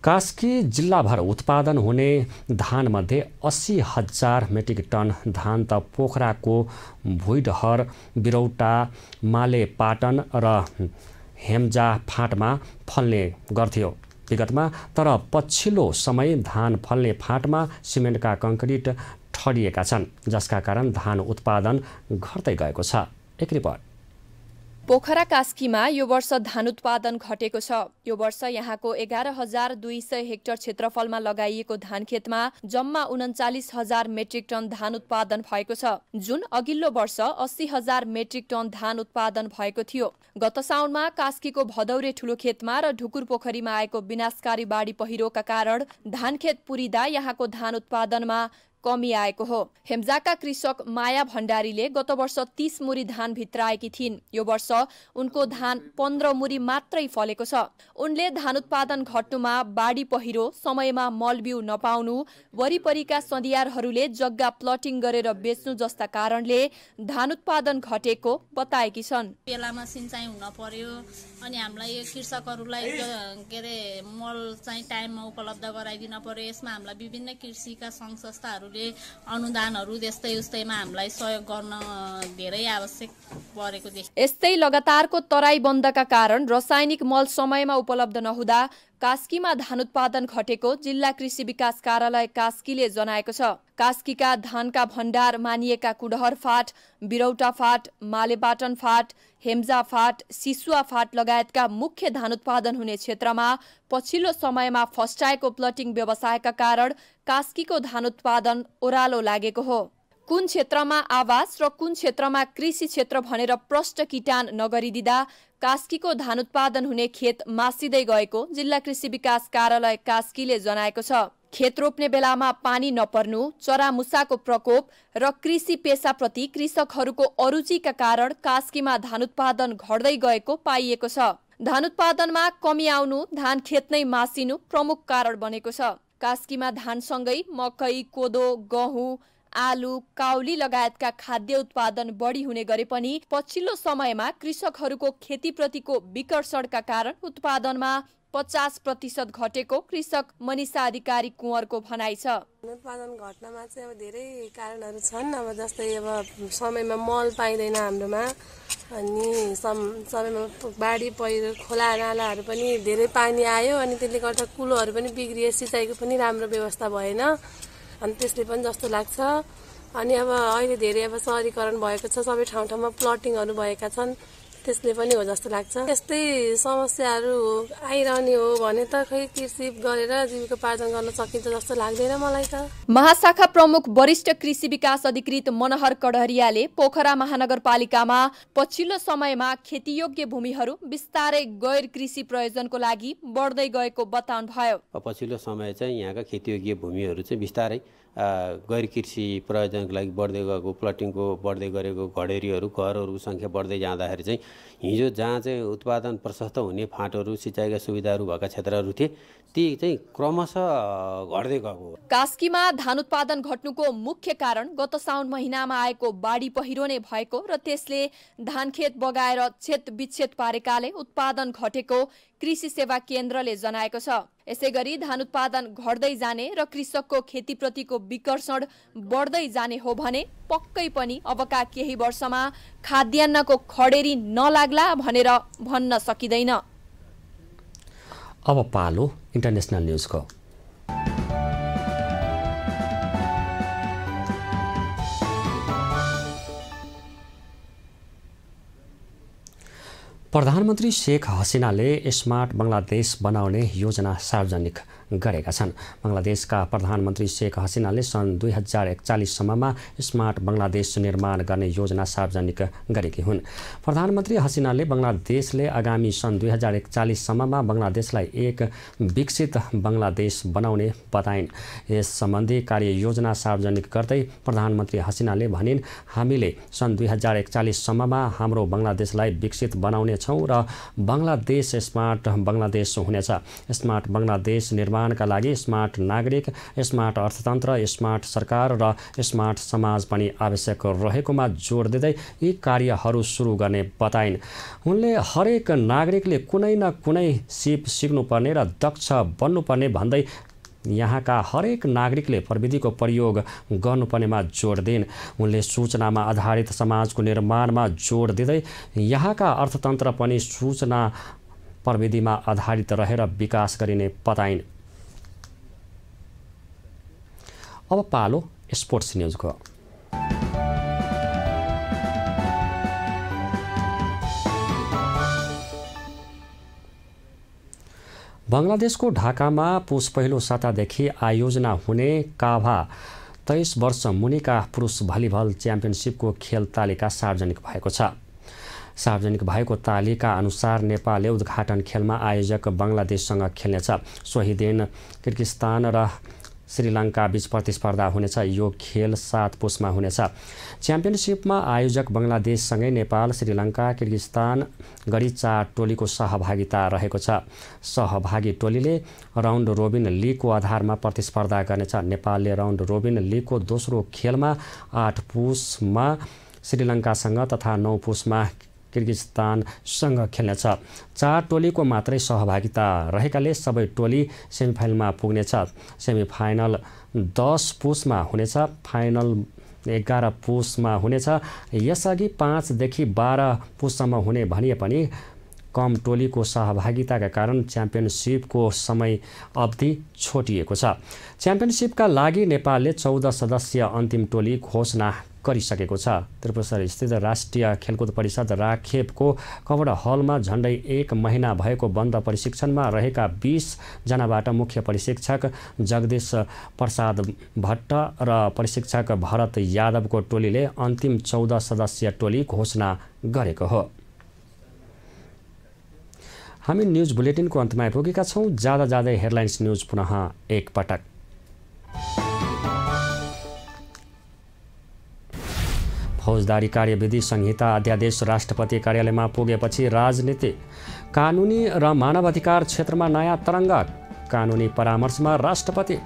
कास्की जिल्लाभर उत्पादन हुने धानमध्ये 80,000 मेट्रिक टन धान त पोखराको भुइडहर, बिरौटा, मालेपाटन र हेम्जा फाँटमा फल्ने गर्थ्यो विगतमा, तर पछिल्लो समय धान फल्ने फाँटमा सिमेन्टका कङ्क्रिट ठडिएका छन्, जसका कारण धान उत्पादन घट्दै गएको छ। एक रिपोर्ट। पोखरा कास्कीमा यो वर्ष धान उत्पादन घटेको छ। यो वर्ष यहाँको 11,200 हेक्टर क्षेत्रफलमा लगाइएको धान खेतमा जम्मा 39,000 मेट्रिक टन धान उत्पादन भएको छ, जुन अघिल्लो वर्ष 80,000 मेट्रिक टन धान उत्पादन भएको थियो। गत साउनमा कास्कीको भदौरे ठुलो खेतमा र ढुकुर पोखरीमा आएको विनाशकारी बाढी पहिरोका कारण धान खेत पुरिँदा यहाँको धान उत्पादनमा कमी आएको हो। हेम्जाका कृषक माया भण्डारीले गत वर्ष 30 मुरी धान भित्राएकी थिइन्। यो वर्ष उनको धान 15 मुरी मात्रै फलेको छ। उनले धान उत्पादन घट्नुमा बाढी पहिरो, समयमा मलबिउ नपाउनु, वरिपरिका सदियारहरूले जग्गा प्लटिङ गरेर बेच्नु जस्ता कारणले धान उत्पादन घटेको बताएकी छन्। बेलामा सिंचाइ हुन पर्यो अनि हामीलाई यो कृषकहरूलाई के अरे मल चाहिँ टाइममा उपलब्ध गराइदिन पर्यो। यसमा हामीलाई विभिन्न कृषिका सङ्घ संस्थाहरू अनुदानहरू त्यस्तै उस्तैमा हामीलाई सहयोग गर्न धेरै आवश्यक परेको देखिन्छ। यस्तै लगातारको तराई बन्दका कारण रासायनिक मल समयमा उपलब्ध नहुँदा कास्कीमा धान उत्पादन घटेको जिल्ला कृषि विकास कार्यालय कास्कीले जनाएको छ। कास्कीका धानका भण्डार मानिएका कुडहर फाँट, बिरौटा फाँट, मालेपाटन फाँट, हेम्जा फाँट, सिसुवा फाँट लगायतका मुख्य धान उत्पादन हुने क्षेत्रमा पछिल्लो समयमा फस्टाएको प्लटिङ व्यवसायका कारण कास्कीको धान उत्पादन ओह्रालो लागेको हो। कुन क्षेत्रमा आवास र कुन क्षेत्रमा कृषि क्षेत्र भनेर प्रष्ट किटान नगरिदिँदा कास्कीको धान उत्पादन हुने खेत मासिँदै गएको जिल्ला कृषि विकास कार्यालय कास्कीले जनाएको छ। खेत रोप्ने बेलामा पानी नपर्नु, चरामुसाको प्रकोप र कृषि पेसाप्रति कृषकहरूको अरुचिका कारण कास्कीमा धान उत्पादन घट्दै गएको पाइएको छ। धान उत्पादनमा कमी आउनु, धान खेत नै मासिनु प्रमुख कारण बनेको छ। कास्कीमा धानसँगै मकै, कोदो, गहुँ, आलु, काउली लगायतका खाद्य उत्पादन बढी हुने गरे पनि पछिल्लो समयमा कृषकहरूको खेतीप्रतिको विकर्षणका कारण उत्पादनमा 50% घटेको कृषक मनिषा अधिकारी कुँवरको भनाइ छ। उत्पादन घट्नमा चाहिँ अब धेरै कारणहरू छन्। अब जस्तै अब समयमा मल पाइँदैन हाम्रोमा, अनि समयमा बाढी पहिरो, खोला नालाहरू पनि धेरै पानी आयो, अनि त्यसले गर्दा कुलोहरू पनि बिग्रिए, सिँचाइको पनि राम्रो व्यवस्था भएन, अनि त्यसले पनि जस्तो लाग्छ। अनि अब अहिले धेरै अब सहरीकरण भएको छ, सबै ठाउँ ठाउँमा प्लटिङहरू भएका छन्, त्यसले पनि हो जस्तो लाग्छ। यस्तै समस्याहरू आइरहने हो भने त खै कृषि गरेर जीविकोपार्जन गर्न सकिन्छ जस्तो लाग्दैन मलाई त। महाशाखा प्रमुख वरिष्ठ कृषि विकास अधिकृत मनोहर कढरियाले पोखरा महानगरपालिकामा पछिल्लो समयमा खेतीयोग्य भूमिहरू बिस्तारै गैर कृषि प्रयोजनको लागि बढ्दै गएको बताउनु भयो। पछिल्लो समय चाहिँ यहाँका खेतीयोग्य भूमिहरू चाहिँ बिस्तारै गैर कृषि प्रयोजनको लागि बढ्दै गएको, प्लटिङको बढ्दै गरेको, घडेरीहरू, घरहरूको सङ्ख्या बढ्दै जाँदाखेरि चाहिँ हिजो जहाँ चाहिँ उत्पादन प्रशस्त हुने फाँटहरू, सिँचाइका सुविधाहरू भएका क्षेत्रहरू थिए, ती चाहिँ क्रमशः घट्दै गएको। कास्कीमा धान उत्पादन घट्नुको मुख्य कारण गत साउन महिनामा आएको बाढी पहिरो नै भएको र त्यसले धानखेत बगाएर छेद विच्छेद पारेकाले उत्पादन घटेको कृषि सेवा केन्द्रले जनाएको छ। यसैगरी धान उत्पादन घट्दै जाने र कृषकको खेतीप्रतिको विकर्षण बढ्दै जाने हो भने पक्कै पनि अबका केही वर्षमा खाद्यान्नको खडेरी नलाग्ला भनेर भन्न सकिँदैन। अब पालो इन्टरनेसनल न्युजको। प्रधानमन्त्री शेख हसिनाले स्मार्ट बङ्गलादेश बनाउने योजना सार्वजनिक गरेका छन्। बङ्गलादेशका प्रधानमन्त्री शेख हसिनाले सन् 2041 सम्ममा स्मार्ट बङ्गलादेश निर्माण गर्ने योजना सार्वजनिक गरेकी हुन्। प्रधानमन्त्री हसिनाले बङ्गलादेशले आगामी सन् 2041 सम्ममा बङ्गलादेशलाई एक विकसित बङ्गलादेश बनाउने बताइन्। यस सम्बन्धी कार्ययोजना सार्वजनिक गर्दै प्रधानमन्त्री हसिनाले भनिन्, हामीले सन् 2041 सम्ममा हाम्रो बङ्गलादेशलाई विकसित बनाउने छौँ र बङ्गलादेश स्मार्ट बङ्गलादेश हुनेछ। स्मार्ट बङ्गलादेश निर्माणका लागि स्मार्ट नागरिक, स्मार्ट अर्थतन्त्र, स्मार्ट सरकार र स्मार्ट समाज पनि आवश्यक रहेकोमा जोड दिँदै यी कार्यहरू सुरु गर्ने बताइन्। उनले हरेक नागरिकले कुनै न कुनै सिप सिक्नुपर्ने र दक्ष बन्नुपर्ने भन्दै यहाँका हरेक नागरिकले प्रविधिको प्रयोग गर्नुपर्नेमा जोड दिइन्। उनले सूचनामा आधारित समाजको निर्माणमा जोड दिँदै यहाँका अर्थतन्त्र पनि सूचना प्रविधिमा आधारित रहेर विकास गरिने बताइन्। अब पालो स्पोर्ट्स न्युजको। बङ्गलादेशको ढाकामा पुस पहिलो सातादेखि आयोजना हुने काभा 23 वर्ष मुनिका पुरुष भलिबल च्याम्पियनसिपको खेल तालिका सार्वजनिक भएको छ। सार्वजनिक भएको तालिका अनुसार नेपालले उद्घाटन खेलमा आयोजक बङ्गलादेशसँग खेल्नेछ। सोही दिन किर्गिस्तान र श्रीलङ्का बीच प्रतिस्पर्धा हुनेछ। यो खेल 7 पुसमा हुनेछ। च्याम्पियनसिपमा आयोजक बङ्गलादेशसँगै नेपाल, श्रीलङ्का, किर्गिस्तान गरी 4 टोलीको सहभागिता रहेको छ। सहभागी टोलीले राउन्ड रोबिन लिगको आधारमा प्रतिस्पर्धा गर्नेछ। नेपालले राउन्ड रोबिन लिगको दोस्रो खेलमा 8 पुसमा श्रीलङ्कासँग तथा 9 पुसमा किर्गिस्तानसँग खेल्नेछ। 4 टोलीको मात्रै सहभागिता रहेकाले सबै टोली सेमिफाइनलमा पुग्नेछ। सेमिफाइनल 10 पुसमा हुनेछ, फाइनल 11 पुसमा हुनेछ। यसअघि 5 देखि 12 पुससम्म हुने भनिए पनि कम टोलीको सहभागिताका कारण च्याम्पियनसिपको समय अवधि छोटिएको छ। च्याम्पियनसिपका लागि नेपालले 14 सदस्यीय अन्तिम टोली घोषणा गरिसकेको छ। त्रिपुरा स्थित राष्ट्रिय खेलकुद परिषद राखेपको कवड हलमा झन्डै 1 महिना भएको बन्द प्रशिक्षणमा रहेका 20 जनाबाट मुख्य प्रशिक्षक जगदीश प्रसाद भट्ट र प्रशिक्षक भरत यादवको टोलीले अन्तिम 14 सदस्यीय टोली घोषणा गरेको हो। हामी न्युज बुलेटिनको अन्तमा आइपुगेका छौँ। जाँदै हेडलाइन्स न्युज पुनः एकपटक। फौजदारी कार्यविधि संहिता अध्यादेश राष्ट्रपति कार्यालयमा पुगेपछि राजनीति, कानुनी र मानवाधिकार क्षेत्रमा नयाँ तरङ्ग, कानुनी परामर्शमा राष्ट्रपति।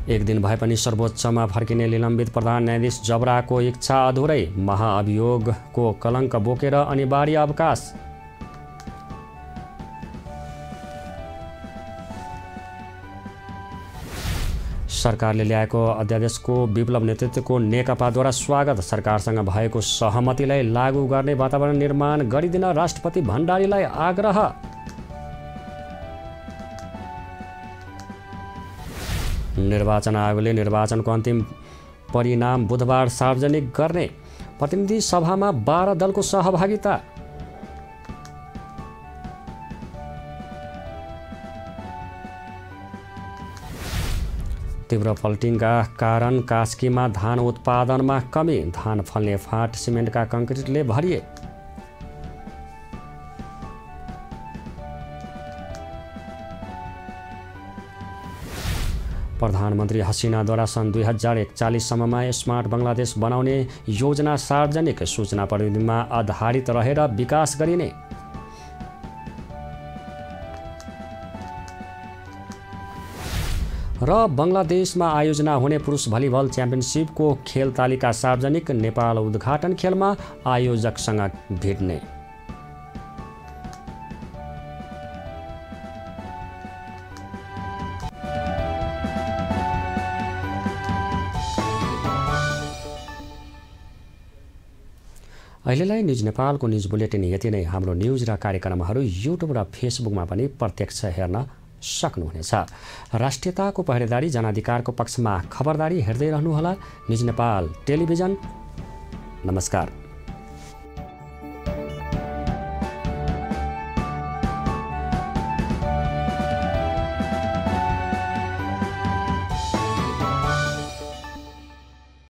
एक दिन भए पनि सर्वोच्चमा फर्किने निलम्बित प्रधान न्यायाधीश जबराको इच्छा अधुरै, महाअभियोगको कलङ्क बोकेर अनिवार्य अवकाश। सरकारले ल्याएको अध्यादेशको विप्लव नेतृत्वको नेकपाद्वारा स्वागत, सरकारसँग भएको सहमतिलाई लागू गर्ने वातावरण निर्माण गरिदिन राष्ट्रपति भण्डारीलाई आग्रह। निर्वाचन आयोगले निर्वाचनको अन्तिम परिणाम बुधबार सार्वजनिक गर्ने, प्रतिनिधि सभामा 12 दलको सहभागिता। तीव्र पल्टिङका कारण कास्कीमा धान उत्पादनमा कमी, धान फल्ने फाँट सिमेन्टका कङ्क्रिटले भरिए। प्रधानमन्त्री हसिनाद्वारा सन् 2041 सम्ममा स्मार्ट बङ्गलादेश बनाउने योजना सार्वजनिक, सूचना प्रविधिमा आधारित रहेर विकास गरिने। र बङ्गलादेशमा आयोजना हुने पुरुष भलिबल च्याम्पियनसिपको खेल तालिका सार्वजनिक, नेपाल उद्घाटन खेलमा आयोजकसँग भिड्ने। अहिलेलाई न्युज नेपालको न्युज बुलेटिन यति नै। हाम्रो न्युज र कार्यक्रमहरू युट्युब र फेसबुकमा पनि प्रत्यक्ष हेर्न सक्नुहुनेछ। राष्ट्रियताको पहरेदारी, जनाधिकारको पक्षमा खबरदारी हेर्दै रहनुहोला न्युज नेपाल टेलिभिजन। नमस्कार।